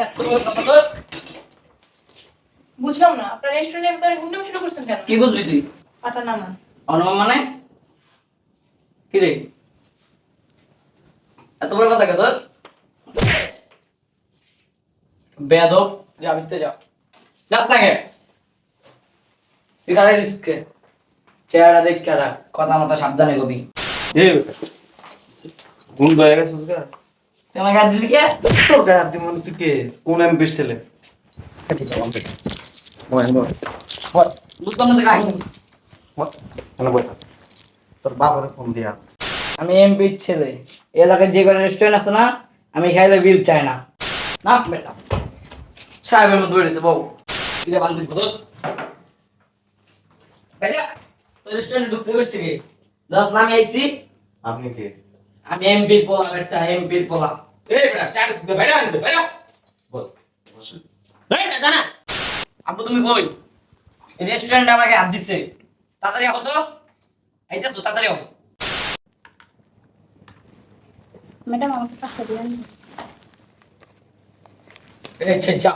এত বড় কথা তোর? বুঝলাম না আপনার রেস্টুরেন্টে আপনারা গুন্ডামি শুরু করছেন কেন? কি বুঝবি তুই? পাটা নামান। অনুমান মানে কি রে? এত বড় কথা কে তোর? বেয়াদব, যা ভিতরে যা। যাস না কে? তুই খারাপ রিস্কে চেহারা দেখ রাখ, কথা মতো সাবধানে কবি। এ গুণ হয়ে গেছিস গা? তুই আমাকে আর দিলি কে? তোর গায়ে হাত দিবি মানে তুই কে? কোন এমপির ছেলে? বুঝতাম না তো কাহিনী। মানে বই থাক। তোর বাবারে ফোন দিয়া। আমি এমপির ছেলে, এই এলাকায় যে কোনো রেস্টুরেন্ট আছে না, আমি খাইলে বিল চাই না। না বেটা, সাহেবের মধ্যে বেরিয়েছে বউ। কিরে বান্দির কত? রেস্টুরেন্টে ঢুকতে করছি কি? দশ নামে আইছি। আপনি কে? আমি এমপির পোলা, একটা এমপির পোলা। এই বেটা চাটা শুনতে বাইরে আনতে বাইরে বল বসেন। এই না জানা আব্বু তুমি কই? এই রেস্টুরেন্টে আমাকে হাত দিছে, তাড়াতাড়ি আও তো। আইতাছো তাড়াতাড়ি আও। ম্যাডাম আমাকে পাশে দিলেন। এই ছেচা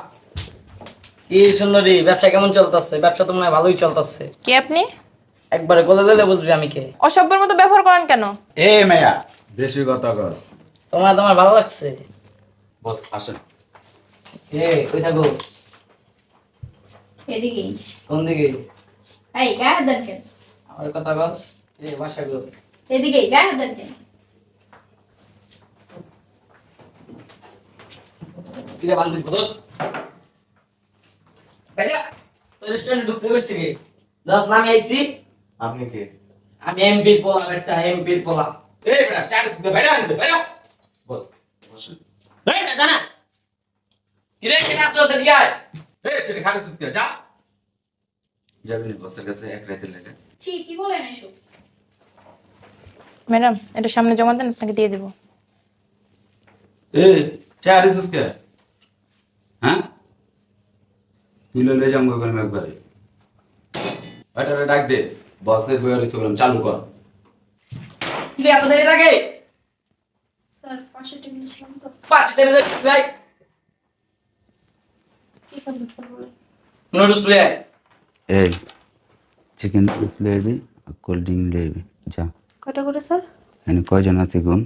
কি সুন্দরী, ব্যবসা কেমন চলতেছে? ব্যবসা তো মনে হয় ভালোই চলতেছে। কে আপনি? একবারে গলে দিলে বুঝবি আমি কে। অসভ্যের মতো ব্যবহার করেন কেন? এ মাইয়া বেশি কথা কস। তোমার ভালো লাগছে? বস আসেন। এ কই থাকো? এদিকে। কোন দিকে? এই গায়ে দেন কেন? আমার কথা কস। এ বাসা গো। এদিকে গায়ে দেন কেন? কিরে বান্দির কত? ভাইয়া তো রেস্টুরেন্টে ঢুকতে করছি কি? দশ নামে আইছি। আপনি কে? আমি এমপির পোলা, একটা এমপির পোলা। এই বেটা চাটা শুনতে বাইরে আনতে বাইরে বল বসেন। এই না জানা কিরে কেন আসছো সেদিকে আয়। এই ছেলে খাটে শুনতে যা। যাবেন বসের কাছে এক রাতের লেগে। ছি কি বলেন এসব? ম্যাডাম এটা সামনে জমা দেন, আপনাকে দিয়ে দেব। এই চা দিছিস কে? হ্যাঁ তুই ললে যাম গগন একবারে। আটারে ডাক দে বসের বইয়ের ইসলাম চালু কর। কিরে এত দেরি লাগে? স্যার পাশে টেবিল ছিলাম তো। পাঁচটা টেবিলে ভাই কি করবেন স্যার বলেন? নুডলস লয়ে আয়। এই চিকেন নুডলস লেবি আর কোল্ড ড্রিঙ্ক লেবি যা। কটা করে স্যার? এখানে কয়জন আছে গুণ?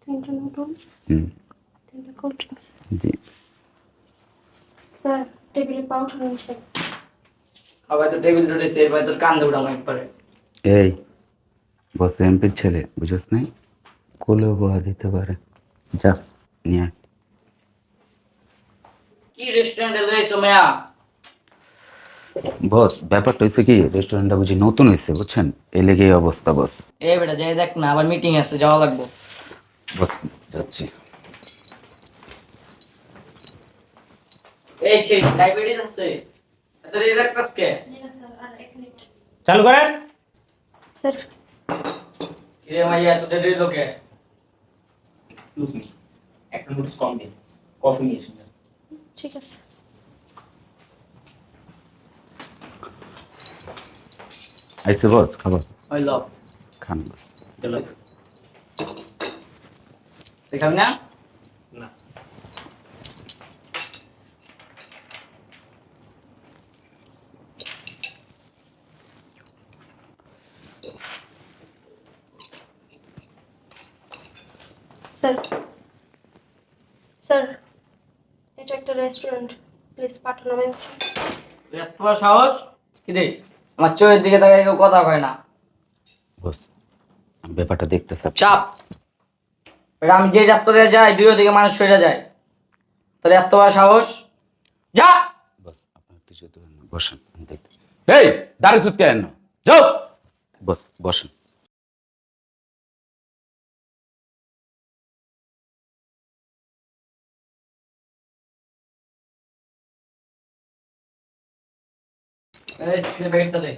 3টা নুডলস, হুম 3টা কোল্ড ড্রিঙ্কস। জি স্যার টেবিলে পা উঠানো স্যার। আবার তো টেবিল রুটেছে, এবার তোর কান্দে উঠাম একবারে। এই বস এমপির ছেলে বুঝছ নাই, কোলে উপহার দিতে পারে। যা নিয়ে আয়। কি রেস্টুরেন্টে লইছো মেয়া? বস ব্যাপারটা হচ্ছে কি, রেস্টুরেন্টটা বুঝি নতুন হয়েছে বুঝছেন, এই লেগে এই অবস্থা বস। এই বেটা যাই দেখ না, আবার মিটিং আছে, যাওয়া লাগবে। বস যাচ্ছি। এই ছে ডায়াবেটিস আছে, এত দেরি লাগতাছ কে? স্যার আর 1 মিনিট। চালু করেন। স্যার কিরে মাইয়া এত দেরি লোকে? এক্সকিউজ মি, একটা নুডলস কম দিন, কফি নিয়ে এসেছেন। ঠিক আছে। আইসে বস খাবার হইল খান বস। চলো। দেখাবি না? না স্যার স্যার এটা একটা রেস্টুরেন্ট, প্লিজ পাঠানো নামেন। তুই এত বড় সাহস? কিরে আমার চোখের দিকে তাকাই কেউ কথা কয় না। বস আমি ব্যাপারটা দেখতে চাচ্ছি। চাপ। এটা আমি যে রাস্তা দিয়ে যাই, দুই দিকে মানুষ সরে যায়, তোর এত বড় সাহস? যা। বস আপনার কিছু দূরে না, বসেন আমি দেখতে। এই দাঁড়িয়ে সুদ কেন? যাও বস বসেন। এই প্যাকেটটা দে।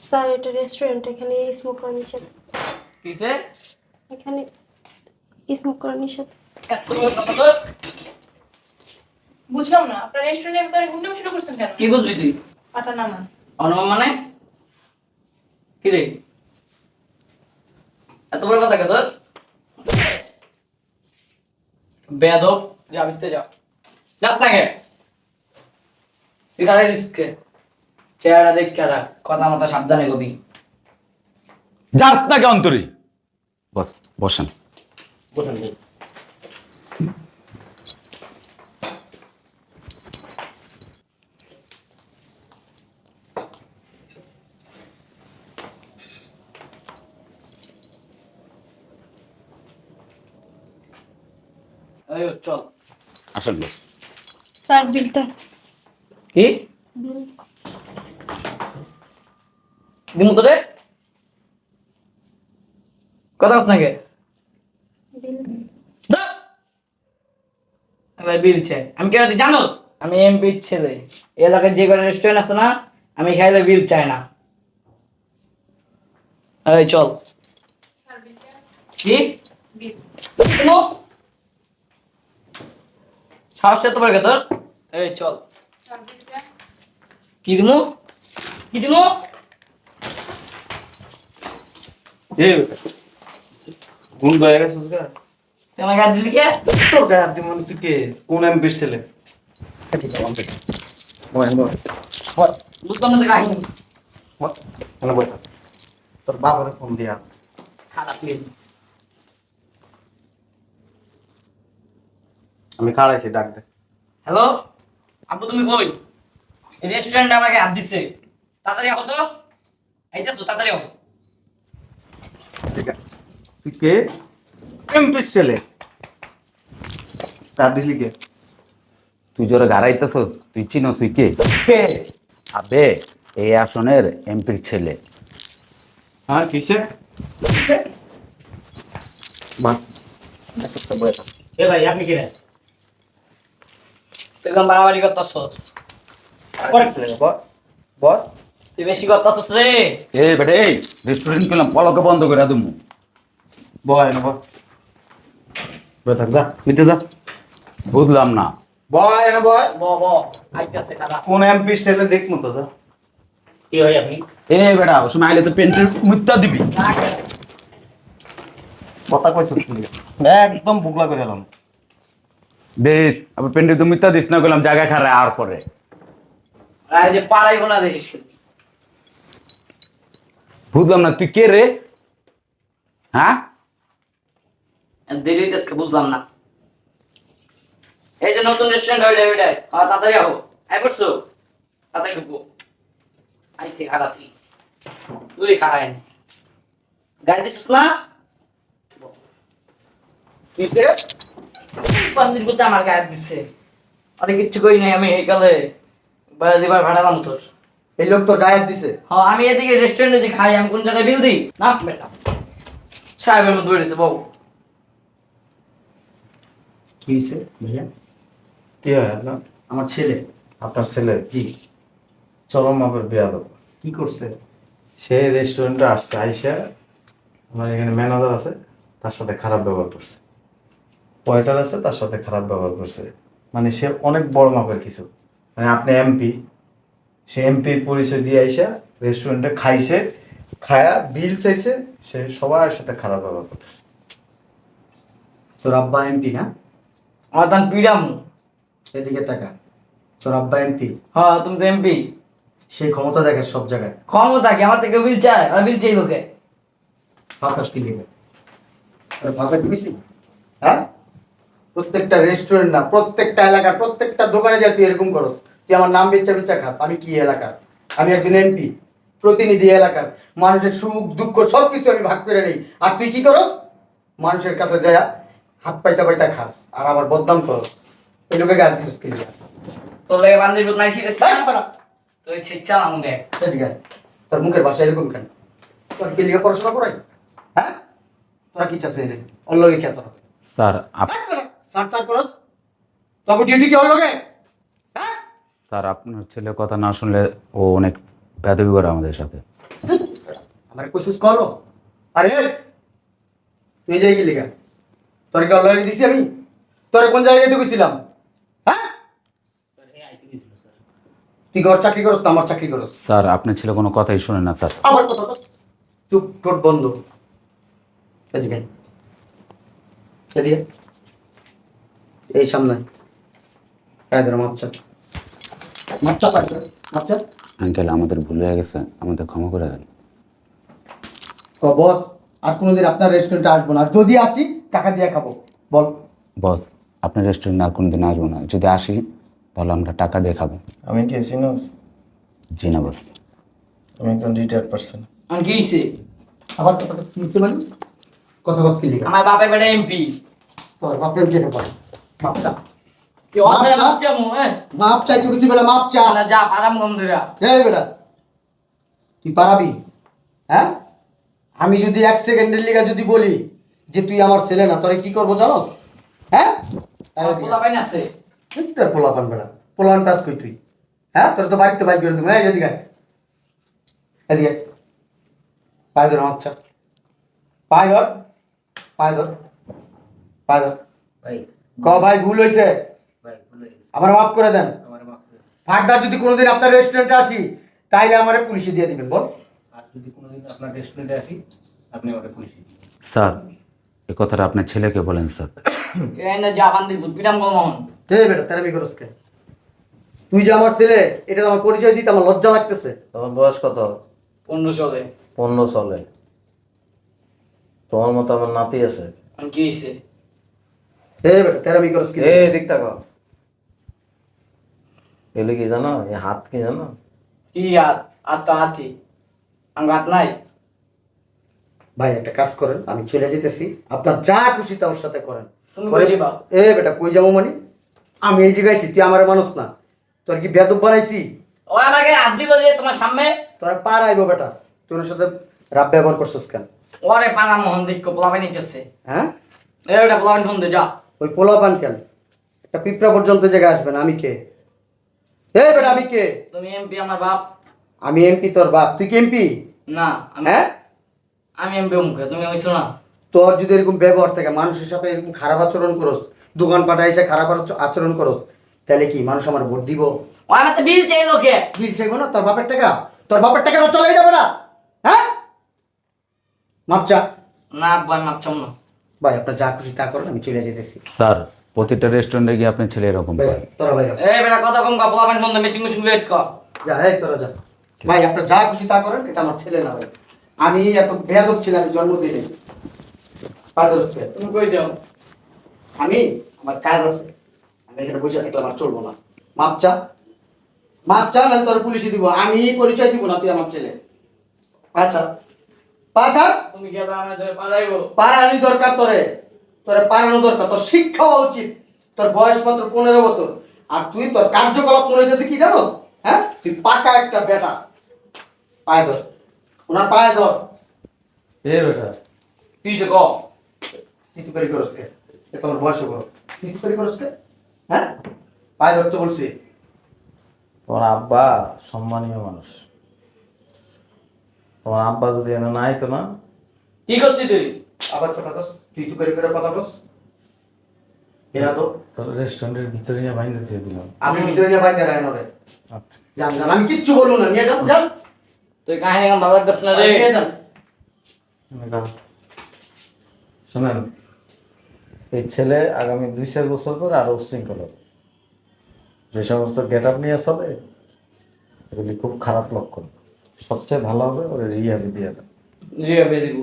স্যার এটা রেস্টুরেন্ট, এখানে স্মোক করা নিষেধ। কিসে? এখানে স্মোক করা নিষেধ। এত বড় কথা তোর? বুঝলাম না আপনার রেস্টুরেন্টের ভিতরে হুন্ডাম শুরু করছেন কেন? কি বুঝবি তুই? পাটা নামান। অনুমান মানে কি রে? এত বড় কথা কে তোর? বেয়াদব, যা ভিতরে যা। যাস না কে? তুই গাড়ি রিস্কে চেহারা দেখ খেলা, কথা মতো সাবধানে কবি। যাস না কেমন তুই? বসেন। বসুন ভাই। এই চল। আসেন বস। স্যার বিলটা। কি? দিমু তোরে? কথা বলছ না কে? ধর! এবার বিল চাই। আমি কেন তুই জানোস? আমি এমপির ছেলে। এই এলাকায় যে কটা রেস্টুরেন্ট আছে না, আমি খাইলে বিল চাই না। এই চল। স্যার বিলটা। কি? বিল। দিমু? সাহসটা এত বড় কে তোর? এই চল। স্যার বিলটা। কি দিমু? কি দিমু? এ কোন গায়ে গেছিস গা? তুই আমার গায়ে দিলি কে? তোর গায়ে হাত দিমন তুই কে? কোন এমপির ছেলে? বুঝলাম না তো কাহিনী। এখানে বই থাক। তোর বাবারে ফোন দিয়া। খারাপ প্লিজ। আমি খাড়াইছি, ডাক দে। হ্যালো আপু, তুমি কই? এই রেস্টুরেন্টে আমাকে হাত দিচ্ছে। তাড়াতাড়ি আও তো। আইতাছো, তাড়াতাড়ি আও। ঠিক আছে। তুই কে? এমপির ছেলে। তা দিলি কে? তুই জোরে গাড়াইতেছ, তুই চিনোস তুই কে? কে? আবে এই আসনের এমপির ছেলে। হ্যাঁ কিসে? মা একটা বই থাক। এ ভাই আপনি কি রে? তুই একদম বাড়াবাড়ি করতেছস। পরে ছেলে বল। বল। তুই বেশি করতেছস রে। এই বেটে এই রেস্টুরেন্ট করলাম, পলকে বন্ধ করে দেবো। বয় না বল। বই থাক, যা নিচে যা। বুঝলাম না। বয় না বয়। ব ব আইতাছে খারাপ। কোন এমপির ছেলে দেখমু তো যা। কি হয় আপনি? এ বেটা ও সময় আইলে তো পেন্টের মুত্তা দিবি। কথা কইছিস তুই? একদম বুকলা করে এলাম। বেশ আবার পেন্টের তো মুত্তা দিস না, করলাম জায়গা খারে আর পরে। আর এই যে পাড়াই গোনা দেখিস কিন্তু। বুঝলাম না তুই কে রে? হ্যাঁ দেরি হইতেছে বুঝলাম না। এই যে নতুন রেস্টুরেন্ট হইলে ওইটাই। হ্যাঁ তাড়াতাড়ি আও। আই পড়ছো? তাড়াতাড়ি ঢুকো। আইছি খারাপ তুই। তুই খারাই। গাড়ি দিছিস না? কিসে? পান্দির বুতে আমার গায়ে দিচ্ছে। অনেক কিচ্ছু কই নাই আমি এই কালে বাইরে দিবার ভাড়ালাম তোর। এই লোক তোর গায়ে হাত দিছে। হ্যাঁ আমি এদিকে রেস্টুরেন্টে যে খাই, আমি কোন জায়গায় বিল দিই না বেটা। সাহেবের মতো বেড়েছে বউ। কি হয়েছে ভাইয়া? কি হয় আপনার? আমার ছেলে। আপনার ছেলে? জি। চরম মাপের বেয়াদব। কি করছে? সে রেস্টুরেন্টে আসছে, আইসা আমার এখানে ম্যানেজার আছে তার সাথে খারাপ ব্যবহার করছে, ওয়েটার আছে তার সাথে খারাপ ব্যবহার করছে। মানে সে অনেক বড় মাপের কিছু। মানে আপনি এমপি, সে এমপির পরিচয় দিয়ে আইসা রেস্টুরেন্টে খাইছে, খায়া বিল চাইছে, সে সবার সাথে খারাপ ব্যবহার করছে। তোর আব্বা এমপি না? আমার দান পিডাম। এদিকে তাকা। তোর আব্বা এমপি, হ্যাঁ তুমি তো এমপি। সেই ক্ষমতা দেখে সব জায়গায়। ক্ষমতা কি আমার থেকে বিল চায়? আর বিল চাই লোকে। ফাঁকাস কি লিখে? ফাঁকা দিবি? হ্যাঁ, প্রত্যেকটা রেস্টুরেন্ট না, প্রত্যেকটা এলাকার প্রত্যেকটা দোকানে যায় তুই এরকম করস। তুই আমার নাম বেচা বেচা খাস। আমি কি এলাকার? আমি একজন এমপি, প্রতিনিধি এলাকার। মানুষের সুখ দুঃখ সবকিছু আমি ভাগ করে নেই। আর তুই কি করস? মানুষের কাছে যায় হাত পাইতা পাইতা খাস আর আবার বদনাম করস। এই লোকে গাল দিস কি লিখে? তোর লাগে বান্দির বুত নাই শিখেছে। হ্যাঁ, পারা। তুই ছিচ্ছা না মুখে। এদিকে আয়। তোর মুখের ভাষা এরকম কেন? তোর কি লিখে পড়াশোনা করাই? হ্যাঁ, তোরা কি চাস এনে অল্লগে কে তোরা? স্যার স্যার স্যার করস? তবে ডিউটি কি হলো গে? হ্যাঁ, স্যার আপনার ছেলের কথা না শুনলে ও অনেক বেদবি করে আমাদের সাথে। আমার কইছিস করো। আরে তুই যাই কি লিখা? তোর কি অল্লগে দিছি আমি? তোর কোন জায়গায় যেতে কইছিলাম? হ্যাঁ, তুই ঘর চাকরি করস না আমার চাকরি করস? স্যার আপনার ছেলে কোনো কথাই শোনে না স্যার। আবার কথা বলছ? চুপ, ঠোঁট বন্ধ। এদিকে এদিকে, এই সামনে পায়ে ধরো, মাপচা মাপচা, পায়ে ধরো, মাপচা। আঙ্কেল আমাদের ভুল হয়ে গেছে, আমাদের ক্ষমা করে দেন। ও বস, আর কোনোদিন আপনার রেস্টুরেন্টে আসবো না, আর যদি আসি টাকা দিয়ে খাবো। বল। বস আপনার রেস্টুরেন্টে আর কোনোদিন আসবো না, যদি আসি তাহলে আমরা টাকা দিয়ে খাবো। আমি কি চিনোস? জি না বস। আমি একজন রিটায়ার্ড পার্সন। আমি কি হইছে? আবার কথা কি হইছে মানে? কথা বস কি লিখা? আমার বাপের বেটা এমপি। তোর বাপের কেটে পড়ে। মাপচা, কি অনেক মাপ চা। মাপ চামু মাপ চাই তো কিছু বেলা, মাপ চা। না যা পারাম গন্ধরা। এই বেটা, তুই পারাবি? হ্যাঁ, আমি যদি 1 সেকেন্ডের লিগা যদি বলি যে তুই আমার ছেলে না, তোরে কি করবো জানোস? হ্যাঁ, পোলা পাইন আছে। তোর পোলাপান বেটা, পোলাপান পাস কই তুই? হ্যাঁ, তোর তো বাড়িতে বাইক করে দেবো। এই এদিকে আয়। এদিকে পায়ে ধর, আচ্ছা পায়ে ধর, পায়ে ধর, পায়ে ধর। ক ভাই ভুল হয়েছে, আমার মাফ করে দেন। ফার্দার যদি কোনোদিন আপনার রেস্টুরেন্টে আসি তাইলে আমারে পুলিশে দিয়ে দিবেন। বল। আর যদি কোনোদিন আপনার রেস্টুরেন্টে আসি আপনি আমাকে পুলিশে দিন। স্যার এই কথাটা আপনার ছেলেকে বলেন স্যার। এই না যা বান্দি ভূত পিটাম কোন মহন। হে বেটা, তেরামি করস কে? তুই যে আমার ছেলে, এটা তো আমার পরিচয় দিতে আমার লজ্জা লাগতেছে। তোমার বয়স কত? 15 চলে। 15 চলে। তোমার মতো আমার নাতি আছে। আমি কি হইছে? হে বেটা, তেরামি করস কে? এই দিক তাকাও। এলে কি জানো? এই হাত কি জানো? কি আর আর তো হাতি আমি হাত নাই। ভাই একটা কাজ করেন, আমি চলে যেতেছি, আপনার যা খুশি তা ওর সাথে করেন। তুমি কই যাবা? এ বেটা, কই যাবো মানে? আমি এই জায়গায় আইছি, তুই আমার মানুষ না? তোর কি বেয়াদব বানাইছি? ও আমাকে হাত দিল যে তোমার সামনে। তোরা পার আইবো বেটা, তোর সাথে রাব ব্যবহার করছিস কেন? ওরে পানা মোহন দেখো পোলা পাইন নিতেছে। হ্যাঁ, এই ওটা পোলা পাইন ফোন দে যা। ওই পোলা পান কেন? একটা পিঁপড়া পর্যন্ত জায়গায় আসবে না। আমি কে? হে বেটা, আমি কে? তুমি এমপি আমার বাপ। আমি এমপি তোর বাপ? তুই কি এমপি? না আমি হ্যাঁ, আমি এমপি মুখে তুমি হইছো না। তোর যদি এরকম ব্যবহার থাকে, মানুষের সাথে এরকম খারাপ আচরণ করস, দোকান পাঠায় এসে খারাপ আচরণ করস, তাহলে কি মানুষ আমার ভোট দিব? ও আমার তো বিল চাই লোকে। বিল চাইবো না? তোর বাপের টাকা, তোর বাপের টাকা তো চলে যাবে না। হ্যাঁ, মাপচা। না ভাই মাপ চাম না। ভাই আপনার যা খুশি তা করেন, আমি চলে যেতেছি। স্যার প্রতিটা রেস্টুরেন্টে গিয়ে আপনার ছেলে এরকম ভাই, করে। তোরা ভাই এই বেটা কথা কম কা পোলা পাইন ফোন দে মেশিন মেশিন ওয়েট কর। যা, এই তোরা যা। ভাই আপনার যা খুশি তা করেন, এটা আমার ছেলে না ভাই। আমি এত বেয়াদব ছিলাম, আমি জন্মদিনে পাদরসকে। তুমি কই যাও? আমি, আমার কাজ আছে, আমি এখানে বসে থাকলে আমার চলবো না। মাপচা, মাপচা, নাহলে তোর পুলিশে দিব। আমি পরিচয় দিব না তুই আমার ছেলে। আচ্ছা, পাছা তুমি কি আবার আমাদের ধরে পালাইবো? পারানি দরকার তোরে, তোরে পারানো দরকার। তোর শিক্ষা হওয়া উচিত। তোর বয়স মাত্র 15 বছর, আর তুই তোর কার্যকলাপ মনে হইতেছে কি জানোস? হ্যাঁ, তুই পাকা একটা বেটা। পায়ে ধর, ওনার পায়ে ধর। এ বেটা, কি হইছে ক? তুই করে করস কে? এ তোমার বয়স বড়, তুই করে করস কে? হ্যাঁ, পায়ে ধরতে বলছি। তোমার আব্বা সম্মানীয় মানুষ। তোমার আব্বা যদি এনে না আইতো না, কি করছিস তুই? আবার কথা কস, তুই করে কথা কস। তোর রেস্টুরেন্টের ভিতরে নিয়ে বাইন্দে দিয়ে দিলাম। আমি ভিতরে নিয়ে বাইরে রাখেন ওরে। আচ্ছা। যান যান, আমি কিচ্ছু বলবো না, নিয়ে যান যান। তুই কাহিনী কেমন ভালো লাগতেছ না রে? নিয়ে যান। শোনেন, এই ছেলে আগামী 2-4 বছর পর আরো উচ্ছৃঙ্খল হবে। যে সমস্ত গেট আপ নিয়ে চলে, এগুলি খুব খারাপ লক্ষণ। সবচেয়ে ভালো হবে ওর রিহাবে দিয়ে দেন। জি হবে দিব।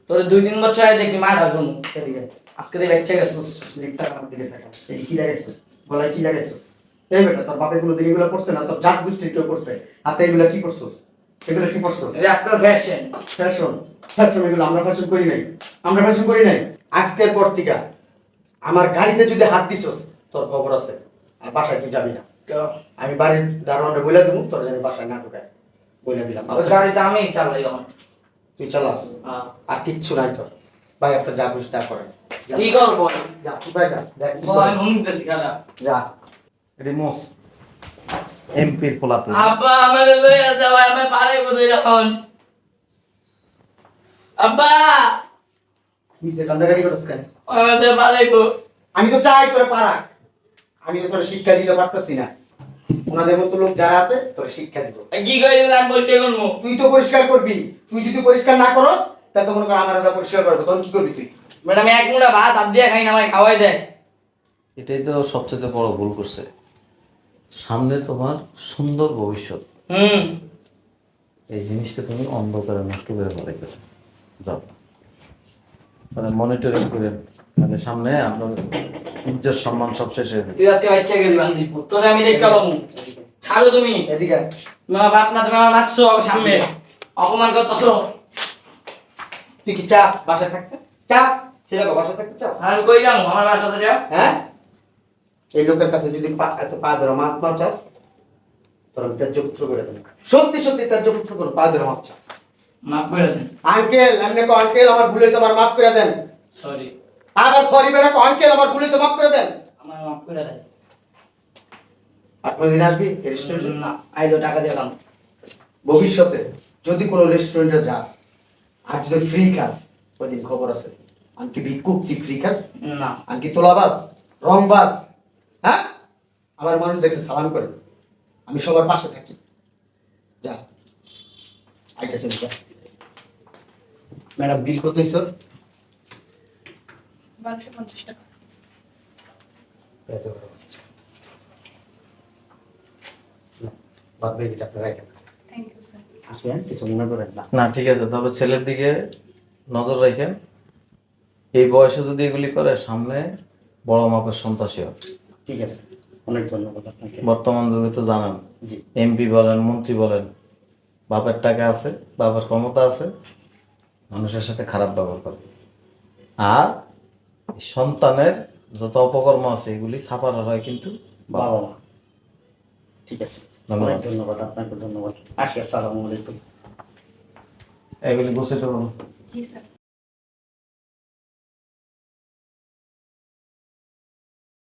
তোর 2-3 বছর আগে দেখি মার আসবো। এদিকে আজকে দেখ বাচ্চা গেছিস। দিক তাকা, আমার দিকে তাকা। এই কি লাগাইছিস? গলায় কি লাগাইছিস? এই বেটা, তোর বাপে গুলো দিকে এগুলো করছে না, তোর জাত গোষ্ঠীর কেউ করছে। হাতে এগুলো কি করছিস? এগুলো কি করছিস? এই আজকাল ফ্যাশন। ফ্যাশন, ফ্যাশন এগুলো আমরা ফ্যাশন করি নাই। আমরা ফ্যাশন করি নাই। আজকের পর থেকে আমার গাড়িতে যদি হাত দিছস, তোর খবর আছে। আর বাসায় তুই যাবি না। আমি বাড়ির দারোয়ানরে বইলা দেবো, তোর জানি বাসায় না ঢুকায়। বইলা দিলাম। ওই গাড়িটা আমি চালাই এখন। তুই চালাস, হ্যাঁ। আর কিচ্ছু নাই তোর। ভাই আপনার যা খুশি তা করেন। যা। কি করবো? যা, তুই ভাই যা। যা, কি বল আমি করবি? ফোন দিতেছি খালা। যা। রিমোস এমপির পোলা তুই। আব্বা আমাকে লইয়া যাও, আমি পালাইবো তুই এখন। আব্বা কি যে কান্দাকাটি করছিস কেন? আমাদের পালাইবো। আমি তো চাই তোরে পারাক, আমি তো তোর শিক্ষা দিতে পারতেছি না। ওনাদের মতো লোক যারা আছে তোর শিক্ষা দিব। কি করে আমি পরিষ্কার করবো? তুই তো পরিষ্কার করবি, তুই যদি পরিষ্কার না করস তাহলে তো মনে কর আমার হাতে পরিষ্কার করবো, তখন কি করবি তুই? ম্যাডাম এক মুঠা ভাত হাত দিয়ে খাই না, আমায় খাওয়াই দেয়। এটাই তো সবচেয়ে বড় ভুল করছে। সামনে তোমার সুন্দর ভবিষ্যৎ, এই জিনিসটা তুমি অন্ধকারে নষ্ট করে ফেলাইতেছো। যাও, মানে মনিটরিং করেন, মানে সামনে আপনার ইজ্জত সম্মান সব শেষ হয়ে যাবে। তুই আজকে বাচ্চা গেলি বান্দি, তোরে আমি দেখতে পাবো। ছাড়ো তুমি। এদিকে আয়। মা বাপ না, তুমি আমার মারছো সামনে, অপমান করতেছো। তুই কি চাস বাসায় থাকতে? চাস? সেটা বাসায় থাকতে চাস? আমি কই যাবো আমার বাসাতে যাও? হ্যাঁ, এই লোকের কাছে যদি পা ধরে মাছ না চাস, তোর আমি ত্যায্যপুত্র করে দেবো। সত্যি সত্যি ত্যায্যপুত্র করে পা ধরে মাছ চাস। মাফ করে দেন। আঙ্কেল, এমনি কো আঙ্কেল আমার ভুল হয়েছে, আমার মাফ করে দেন। সরি, আবার সরি বেটা কো আঙ্কেল আমার ভুল হয়েছে, মাফ করে দেন। আমার মাফ করে দেন। আর কোনদিন আসবি এই রেস্টুরেন্টে? না, আইলো টাকা দিলাম। ভবিষ্যতে যদি কোনো রেস্টুরেন্টে যাস আর যদি ফ্রি খাস, ওই দিন খবর আছে। আঙ্কি ভিক্ষুক, তুই ফ্রি খাস? না, আঙ্কি তোলাবাস, রংবাস, হ্যাঁ? আমার মানুষ দেখছে সালাম করে। আমি সবার পাশে থাকি। যা, আইতেছে যা। ম্যাডাম বিল কত হয়েছে? 1250 টাকা। বাদ বাকিটা আপনি রাখেন। Thank you sir. আসেন, কিছু মনে করেন না। না ঠিক আছে, তবে ছেলের দিকে নজর রাখেন। এই বয়সে যদি এগুলি করে, সামনে বড় মাপের সন্ত্রাসী হবে। ঠিক আছে, অনেক ধন্যবাদ আপনাকে। বর্তমান যুগে তো জানেন, জি। এমপি বলেন, মন্ত্রী বলেন, বাপের টাকা আছে, বাপের ক্ষমতা আছে, মানুষের সাথে খারাপ ব্যবহার করে। আর এই সন্তানের যত অপকর্ম আছে এগুলি ছাপানো হয় কিন্তু বাবা বাবা মা। ঠিক আছে, ধন্যবাদ। অনেক ধন্যবাদ আপনাকে, ধন্যবাদ। আসি, আসসালামু আলাইকুম। এগুলি বসে তো জি স্যার।